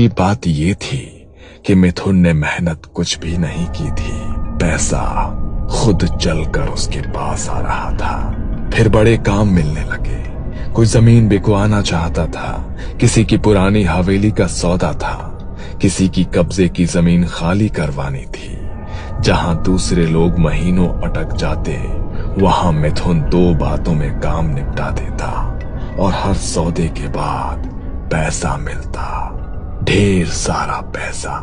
ये बात ये थी कि मिथुन ने मेहनत कुछ भी नहीं की थी। पैसा खुद चलकर उसके पास आ रहा था। फिर बड़े काम मिलने लगे। कोई जमीन बिकवाना चाहता था, किसी की पुरानी हवेली का सौदा था, किसी की कब्जे की जमीन खाली करवानी थी। जहां दूसरे लोग महीनों अटक जाते, वहां मिथुन 2 बातों में काम निपटा देता और हर सौदे के बाद पैसा मिलता, ढेर सारा पैसा।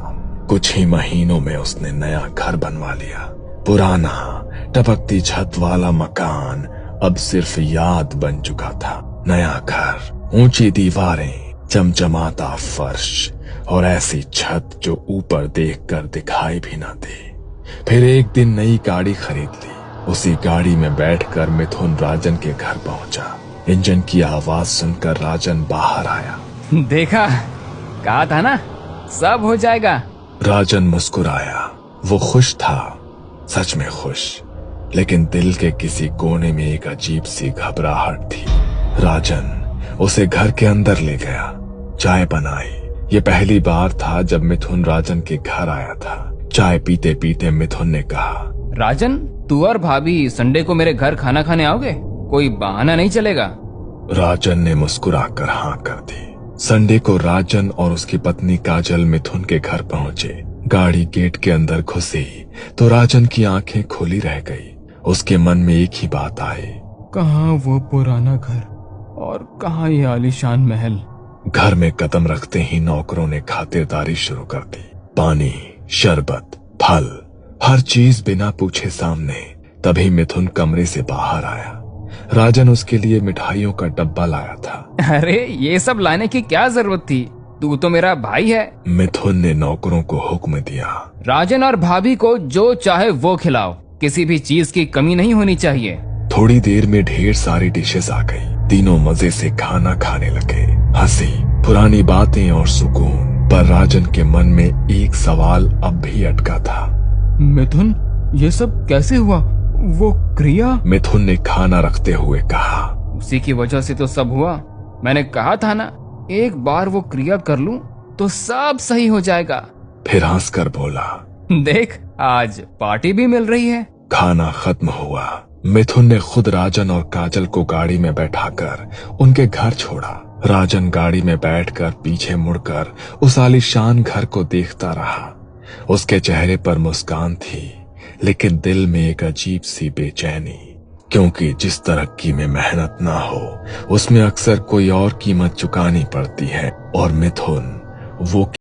कुछ ही महीनों में उसने नया घर बनवा लिया। पुराना टपकती छत वाला मकान अब सिर्फ याद बन चुका था। नया घर, ऊंची दीवारें, चमचमाता फर्श और ऐसी छत जो ऊपर देखकर दिखाई भी ना दे। फिर एक दिन नई गाड़ी खरीद ली। उसी गाड़ी में बैठकर मिथुन राजन के घर पहुंचा। इंजन की आवाज सुनकर राजन बाहर आया। देखा, कहा था ना, सब हो जाएगा। राजन मुस्कुराया। वो खुश था, सच में खुश, लेकिन दिल के किसी कोने में एक अजीब सी घबराहट थी। राजन उसे घर के अंदर ले गया, चाय बनाई। ये पहली बार था जब मिथुन राजन के घर आया था। चाय पीते पीते मिथुन ने कहा, राजन, तू और भाभी संडे को मेरे घर खाना खाने आओगे? कोई बहाना नहीं चलेगा। राजन ने मुस्कुराकर हाँ कर दी। संडे को राजन और उसकी पत्नी काजल मिथुन के घर पहुंचे। गाड़ी गेट के अंदर घुसी तो राजन की आंखें खुली रह गई। उसके मन में एक ही बात आई, कहाँ वो पुराना घर और कहाँ ये आलीशान महल। घर में कदम रखते ही नौकरों ने खातिरदारी शुरू कर दी। पानी, शरबत, फल, हर चीज बिना पूछे सामने। तभी मिथुन कमरे से बाहर आया। राजन उसके लिए मिठाइयों का डब्बा लाया था। अरे, ये सब लाने की क्या जरूरत थी? तू तो मेरा भाई है। मिथुन ने नौकरों को हुक्म दिया, राजन और भाभी को जो चाहे वो खिलाओ, किसी भी चीज की कमी नहीं होनी चाहिए। थोड़ी देर में ढेर सारी डिशेस आ गई। तीनों मजे से खाना खाने लगे। हंसी, पुरानी बातें और सुकून। पर राजन के मन में एक सवाल अब भी अटका था। मिथुन, ये सब कैसे हुआ? वो क्रिया? मिथुन ने खाना रखते हुए कहा, उसी की वजह से तो सब हुआ। मैंने कहा था ना, एक बार वो क्रिया कर लूं तो सब सही हो जाएगा। फिर हंसकर बोला, देख, आज पार्टी भी मिल रही है। खाना खत्म हुआ। मिथुन ने खुद राजन और काजल को गाड़ी में बैठाकर उनके घर छोड़ा। राजन गाड़ी में बैठकर पीछे मुड़कर उस आलीशान घर को देखता रहा। उसके चेहरे पर मुस्कान थी, लेकिन दिल में एक अजीब सी बेचैनी, क्योंकि जिस तरक्की में मेहनत ना हो उसमें अक्सर कोई और कीमत चुकानी पड़ती है। और मिथुन वो